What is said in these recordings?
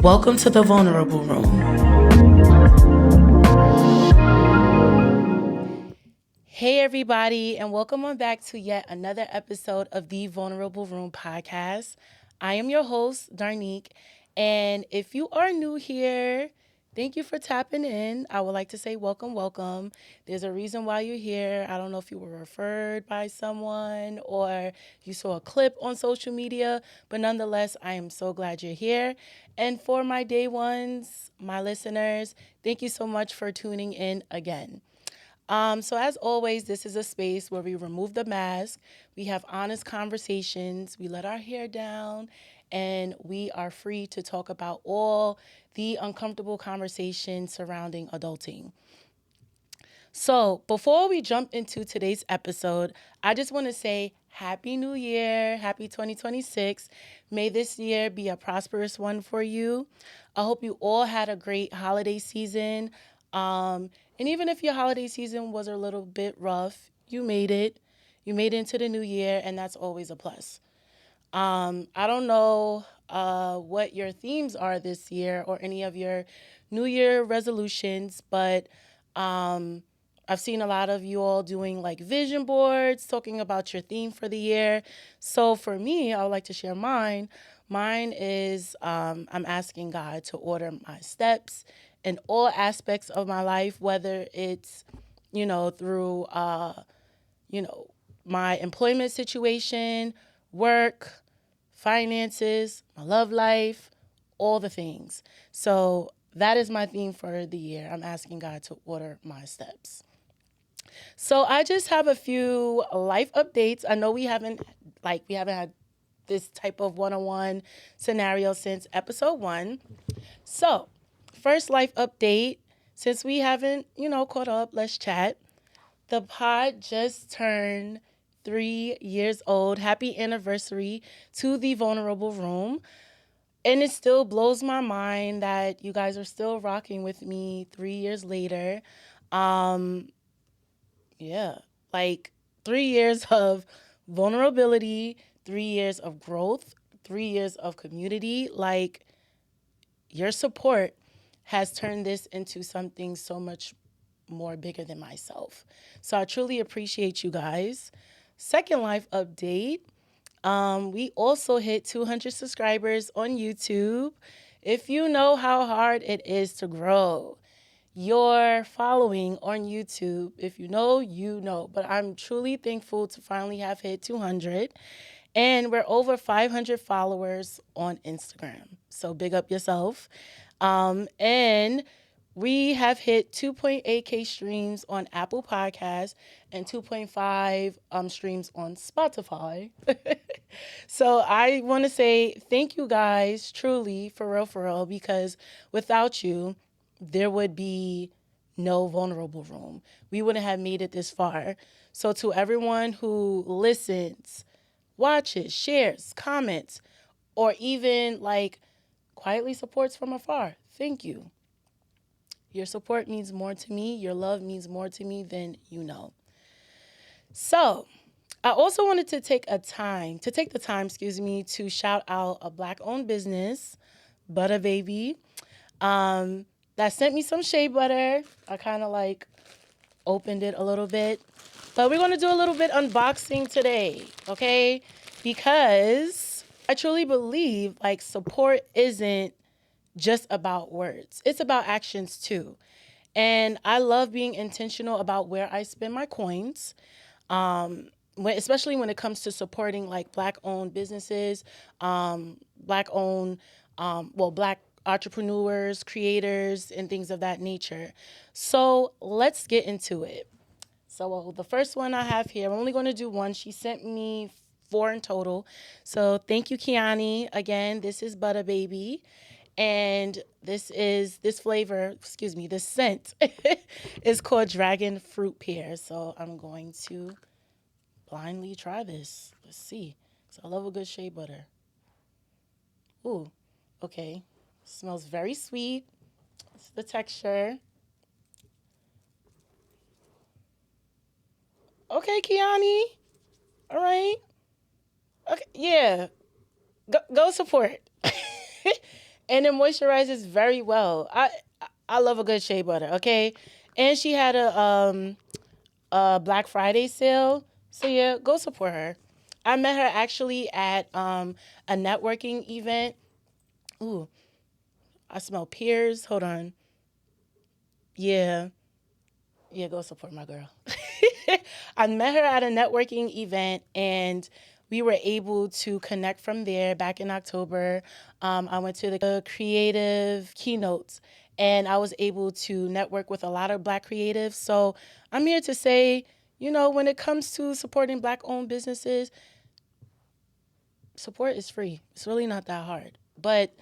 Welcome to the Vulnerable Room. Hey, everybody, and welcome on back to yet another episode of the Vulnerable Room podcast. I am your host, Darnique, and if you are new here, thank you for tapping in. I would like to say welcome, welcome. There's a reason why you're here. I don't know if you were referred by someone or you saw a clip on social media, but nonetheless, I am so glad you're here. And for my day ones, my listeners, thank you so much for tuning in again. So as always, this is a space where we remove the mask, we have honest conversations, we let our hair down, and we are free to talk about all the uncomfortable conversations surrounding adulting. So before we jump into today's episode, I just want to say Happy New Year, Happy 2026. May this year be a prosperous one for you. I hope you all had a great holiday season. And even if your holiday season was a little bit rough, you made it. You made it into the new year, and that's always a plus. I don't know what your themes are this year or any of your New Year resolutions, but I've seen a lot of you all doing like vision boards, talking about your theme for the year. So for me, I would like to share mine. Mine is I'm asking God to order my steps in all aspects of my life, whether it's, through, you know, my employment situation, work, finances, my love life, all the things. So that is my theme for the year. I'm asking God to order my steps. So I just have a few life updates. I know we haven't had this type of one-on-one scenario since episode 1. So, first life update, since we haven't, caught up, let's chat. The pod just turned 3 years old. Happy anniversary to the Vulnerable Room. And it still blows my mind that you guys are still rocking with me 3 years later. Um, yeah, like 3 years of vulnerability, 3 years of growth, 3 years of community. Like, your support has turned this into something so much more bigger than myself. So I truly appreciate you guys. Second life update. We also hit 200 subscribers on YouTube. If you know how hard it is to grow your following on YouTube, if you know, you know. But I'm truly thankful to finally have hit 200. And we're over 500 followers on Instagram. So big up yourself. And we have hit 2.8K streams on Apple Podcasts and 2.5 streams on Spotify. So I want to say thank you guys, truly, for real, because without you, there would be no vulnerable room. We wouldn't have made it this far. So to everyone who listens, watches, shares, comments, or even like quietly supports from afar, thank you. Your support means more to me. Your love means more to me than you know. So, I also wanted to take the time, to shout out a Black-owned business, Butter Baby, that sent me some shea butter. I kind of like opened it a little bit, but we're going to do a little bit unboxing today, okay? Because I truly believe like support isn't just about words. It's about actions too. And I love being intentional about where I spend my coins, especially when it comes to supporting like Black-owned businesses, Black-owned, Black entrepreneurs, creators, and things of that nature. So let's get into it. So the first one I have here, I'm only going to do one. She sent me 4 in total. So thank you, Kiani. Again, this is Butter Baby. And this scent is called Dragon Fruit Pear. So I'm going to blindly try this. Let's see. So I love a good shea butter. Ooh, okay. Smells very sweet. It's the texture. Okay, Kiani. All right. Okay, yeah. Go support. And it moisturizes very well. I love a good shea butter, okay? And she had a Black Friday sale. So yeah, go support her. I met her actually at a networking event. Ooh, I smell peers. Hold on. Yeah. Yeah, go support my girl. I met her at a networking event and we were able to connect from there back in October. I went to the creative keynotes and I was able to network with a lot of Black creatives. So I'm here to say, when it comes to supporting Black owned businesses, support is free. It's really not that hard. But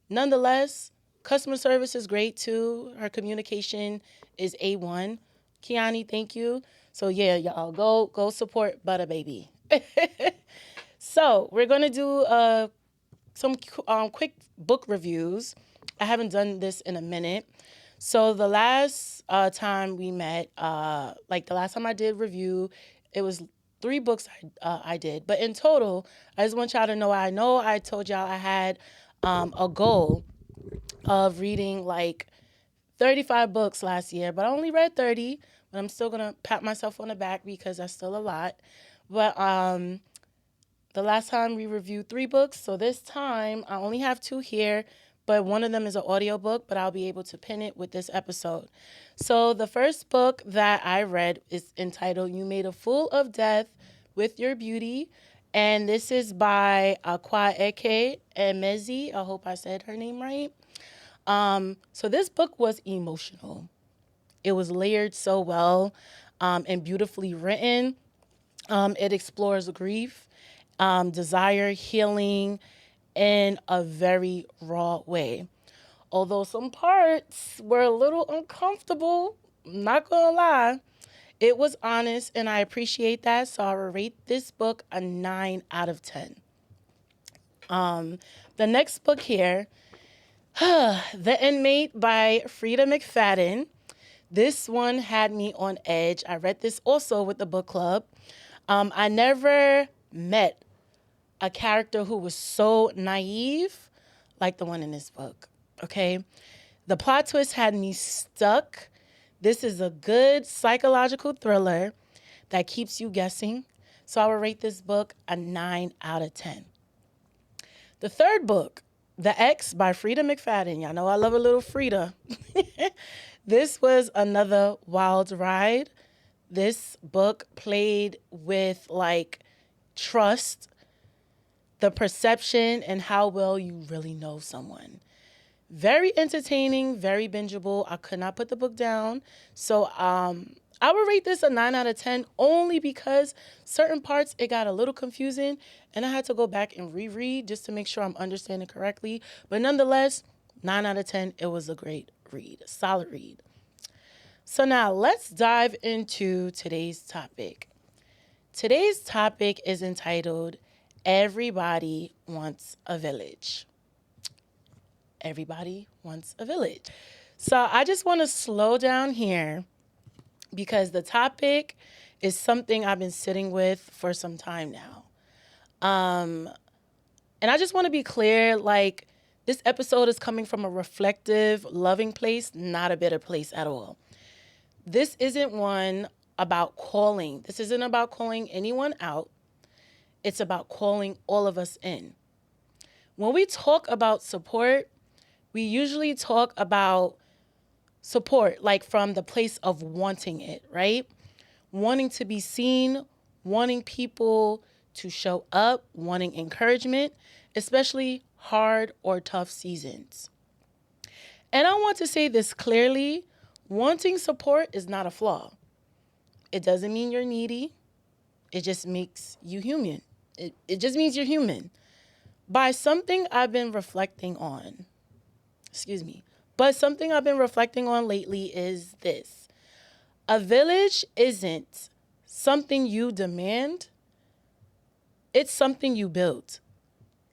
nonetheless, customer service is great too. Her communication is A1. Kiani, thank you. So yeah, y'all go support Butter Baby. So we're gonna do some quick book reviews. I haven't done this in a minute. So the last time we met, like the last time I did review, it was 3 books I did. But in total, I just want y'all to know, I know I told y'all I had a goal of reading like 35 books last year, but I only read 30. But I'm still going to pat myself on the back because that's still a lot. But the last time we reviewed 3 books, so this time I only have 2 here, but one of them is an audiobook, but I'll be able to pin it with this episode. So the first book that I read is entitled You Made a Fool of Death with Your Beauty, and this is by Akwa Eke Emezi. I hope I said her name right. So this book was emotional. It was layered so well and beautifully written. It explores grief, desire, healing in a very raw way. Although some parts were a little uncomfortable, not gonna lie, it was honest and I appreciate that. So I will rate this book a 9 out of 10. The next book here, The Inmate by Frida McFadden. This one had me on edge. I read this also with the book club. I never met a character who was so naive like the one in this book. Okay. The plot twist had me stuck. This is a good psychological thriller that keeps you guessing. So I would rate this book a 9 out of 10. The third book, The X by Frida McFadden. Y'all know I love a little Frida. This was another wild ride. This book played with like trust, the perception, and how well you really know someone. Very entertaining, very bingeable. I could not put the book down. So I would rate this a 9 out of 10 only because certain parts it got a little confusing and I had to go back and reread just to make sure I'm understanding correctly. But nonetheless, 9 out of 10, it was a great read, a solid read. So now let's dive into today's topic. Today's topic is entitled Everybody Wants a Village. Everybody wants a village. So I just want to slow down here because the topic is something I've been sitting with for some time now. And I just want to be clear, like, this episode is coming from a reflective, loving place, not a bitter place at all. This isn't one about calling. This isn't about calling anyone out. It's about calling all of us in. When we talk about support, we usually talk about support like from the place of wanting it, right? Wanting to be seen, wanting people to show up, wanting encouragement, especially hard or tough seasons. And I want to say this clearly, wanting support is not a flaw. It doesn't mean you're needy. It just makes you human. It just means you're human. By something I've been reflecting on, but something I've been reflecting on lately is this. A village isn't something you demand. It's something you build.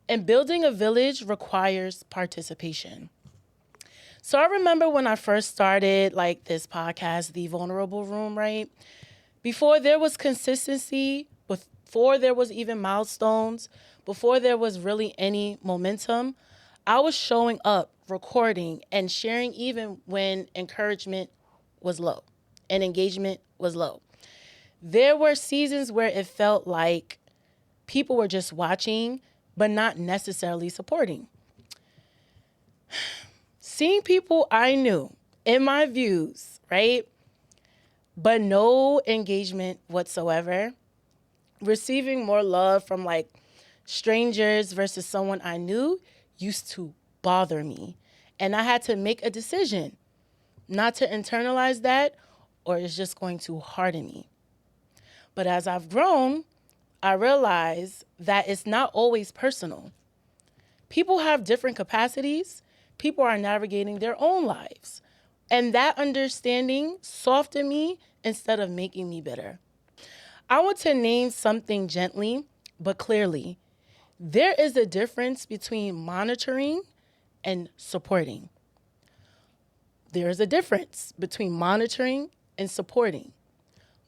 And building a village requires participation. So I remember when I first started like this podcast, The Vulnerable Room, right? Before there was consistency, before there was even milestones, before there was really any momentum, I was showing up recording, and sharing even when encouragement was low and engagement was low. There were seasons where it felt like people were just watching, but not necessarily supporting. Seeing people I knew in my views, right? But no engagement whatsoever. Receiving more love from like strangers versus someone I knew used to bother me. And I had to make a decision not to internalize that, or it's just going to harden me. But as I've grown, I realize that it's not always personal. People have different capacities. People are navigating their own lives. And that understanding softened me instead of making me bitter. I want to name something gently but clearly. There is a difference between monitoring and supporting. There is a difference between monitoring and supporting.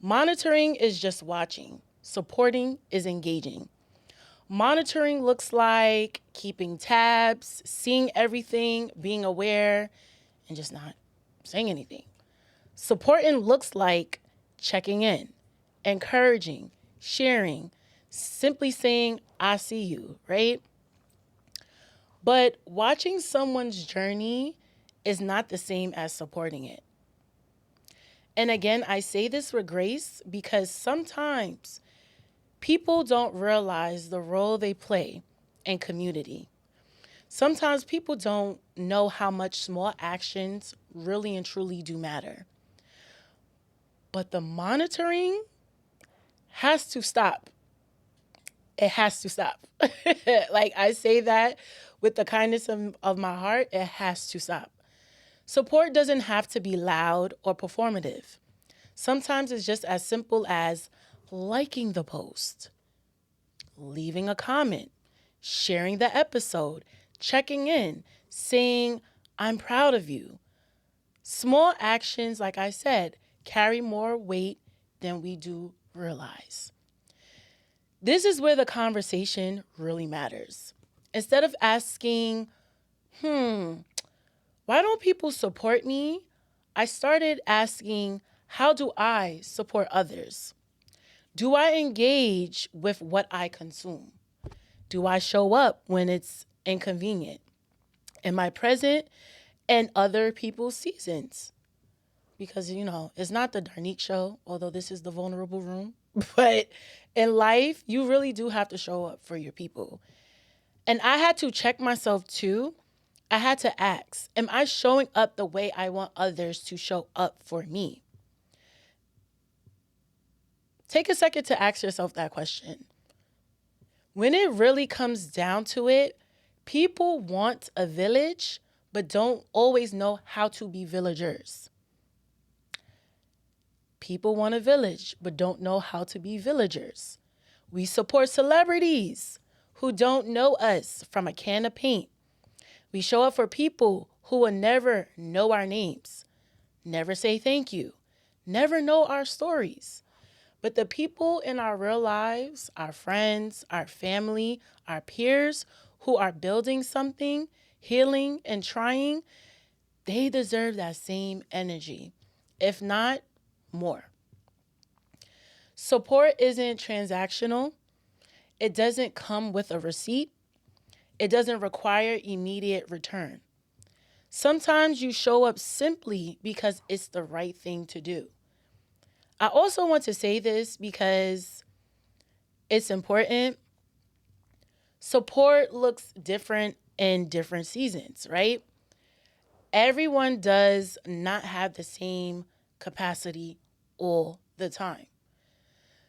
Monitoring is just watching. Supporting is engaging. Monitoring looks like keeping tabs, seeing everything, being aware, and just not saying anything. Supporting looks like checking in, encouraging, sharing, simply saying, I see you, right? But watching someone's journey is not the same as supporting it. And again, I say this with grace because sometimes people don't realize the role they play in community. Sometimes people don't know how much small actions really and truly do matter. But the monitoring has to stop. It has to stop. Like I say that with the kindness of my heart, it has to stop. Support doesn't have to be loud or performative. Sometimes it's just as simple as liking the post, leaving a comment, sharing the episode, checking in, saying, I'm proud of you. Small actions, like I said, carry more weight than we do realize. This is where the conversation really matters. Instead of asking, why don't people support me? I started asking, how do I support others? Do I engage with what I consume? Do I show up when it's inconvenient? Am I present in other people's seasons? Because, it's not the Darnique show, although this is the vulnerable room. But in life, you really do have to show up for your people. And I had to check myself too. I had to ask, am I showing up the way I want others to show up for me? Take a second to ask yourself that question. When it really comes down to it, people want a village, but don't always know how to be villagers. People want a village, but don't know how to be villagers. We support celebrities who don't know us from a can of paint. We show up for people who will never know our names, never say thank you, never know our stories. But the people in our real lives, our friends, our family, our peers who are building something, healing and trying, they deserve that same energy, if not more. Support isn't transactional. It doesn't come with a receipt. It doesn't require immediate return. Sometimes you show up simply because it's the right thing to do. I also want to say this because it's important. Support looks different in different seasons, right? Everyone does not have the same capacity all the time.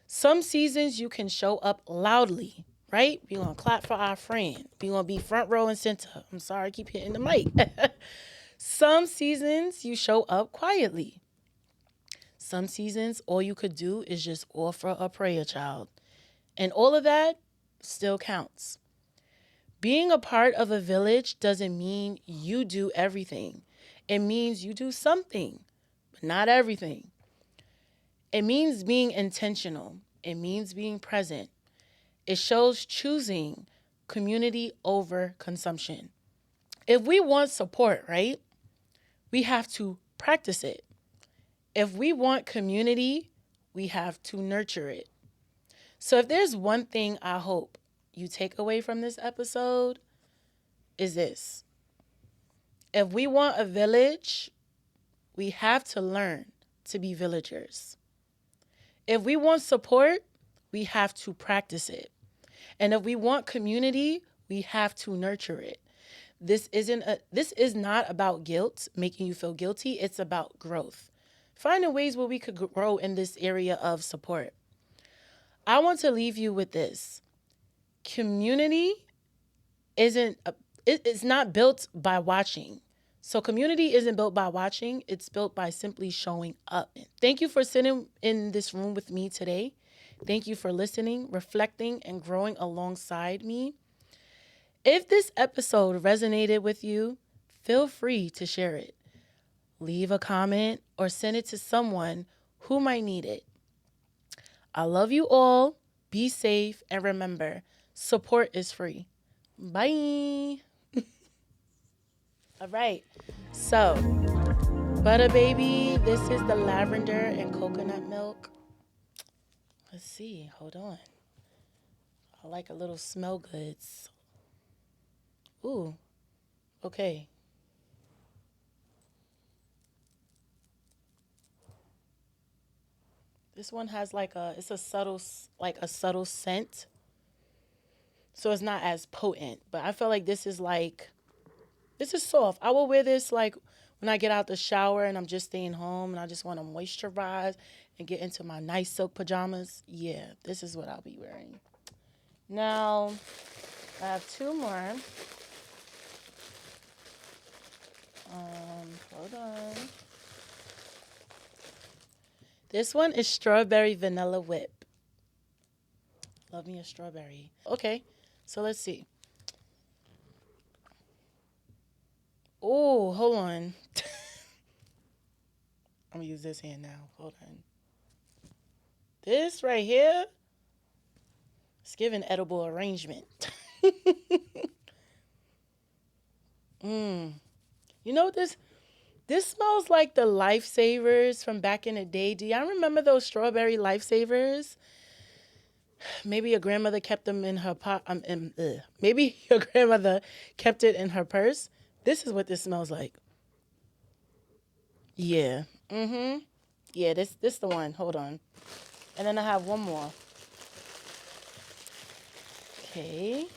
Some seasons you can show up loudly, right? We're going to clap for our friend. We're going to be front row and center. I'm sorry, I keep hitting the mic. Some seasons you show up quietly. Some seasons, all you could do is just offer a prayer, child. And all of that still counts. Being a part of a village doesn't mean you do everything. It means you do something, but not everything. It means being intentional. It means being present. It shows choosing community over consumption. If we want support, right, we have to practice it. If we want community, we have to nurture it. So if there's one thing I hope you take away from this episode is this. If we want a village, we have to learn to be villagers. If we want support, we have to practice it. And if we want community, we have to nurture it. This is not about guilt, making you feel guilty. It's about growth. Finding ways where we could grow in this area of support. I want to leave you with this. Community isn't a, it's not built by watching. So community isn't built by watching, it's built by simply showing up. Thank you for sitting in this room with me today. Thank you for listening, reflecting, and growing alongside me. If this episode resonated with you, feel free to share it. Leave a comment or send it to someone who might need it. I love you all. Be safe, and remember, support is free. Bye. All right. So, butter baby, this is the lavender and coconut milk. Let's see. Hold on. I like a little smell goods. Ooh. Okay. This one has it's a subtle scent. So it's not as potent, but I feel like this is soft. I will wear this like when I get out the shower and I'm just staying home and I just want to moisturize and get into my nice silk pajamas. Yeah, this is what I'll be wearing. Now, I have two more. Hold on. This one is strawberry vanilla whip. Love me a strawberry. Okay, so let's see. Oh, hold on. I'm gonna use this hand now. Hold on. This right here, it's giving edible arrangement. You know what this smells like the lifesavers from back in the day. Do y'all remember those strawberry lifesavers? Maybe your grandmother kept them in her pot. Maybe your grandmother kept it in her purse. This is what this smells like. Yeah. Yeah, this the one. Hold on. And then I have one more. Okay.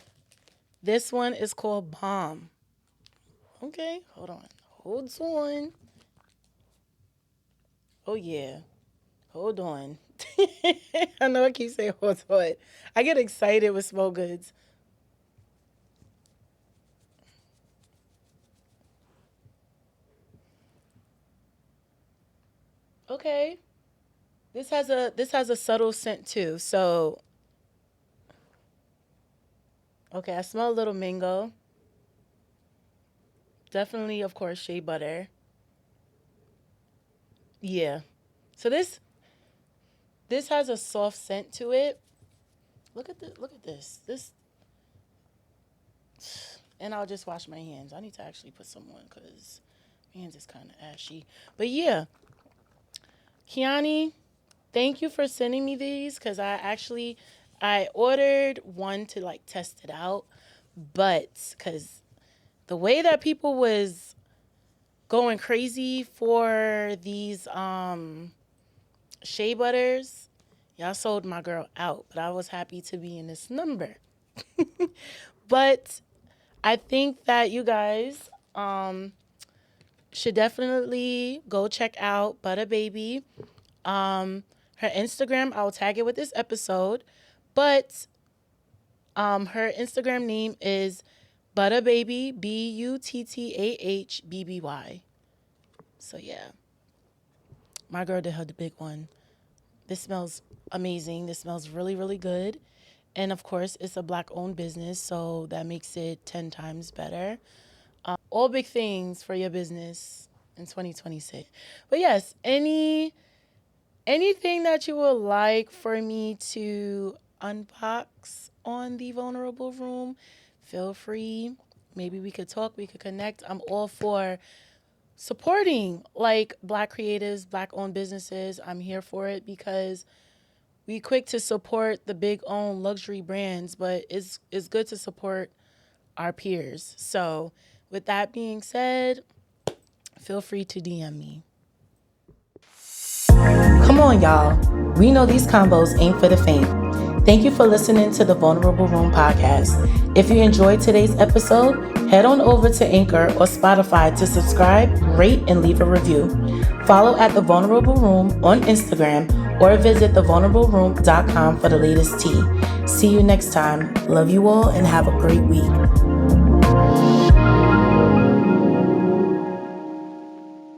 This one is called Bomb. Okay, hold on. Hold on. Oh yeah. Hold on. I know I keep saying hold on. I get excited with small goods. Okay. This has a subtle scent too. So okay, I smell a little mango. Definitely, of course, shea butter. Yeah. So this has a soft scent to it. Look at this. This and I'll just wash my hands. I need to actually put some on because my hands is kind of ashy. But yeah, Kiani, thank you for sending me these because I ordered one to like test it out, but because the way that people was going crazy for these shea butters, y'all sold my girl out. But I was happy to be in this number. But I think that you guys should definitely go check out Butter Baby. Her Instagram, I'll tag it with this episode. But her Instagram name is Buttababy, Buttahbby. So yeah, my girl did her the big one. This smells amazing. This smells really, really good. And of course, it's a black owned business, so that makes it 10 times better. All big things for your business in 2026. But yes, anything that you would like for me to unbox on the vulnerable room, feel free. maybe we could talk, we could connect. I'm all for supporting like Black creatives, Black owned businesses. I'm here for it because we quick to support the big owned luxury brands, but it's good to support our peers. So with that being said, feel free to DM me. Come on, y'all. We know these combos ain't for the faint. Thank you for listening to the Vulnerable Room podcast. If you enjoyed today's episode, head on over to Anchor or Spotify to subscribe, rate, and leave a review. Follow at The Vulnerable Room on Instagram or visit thevulnerableroom.com for the latest tea. See you next time. Love you all and have a great week.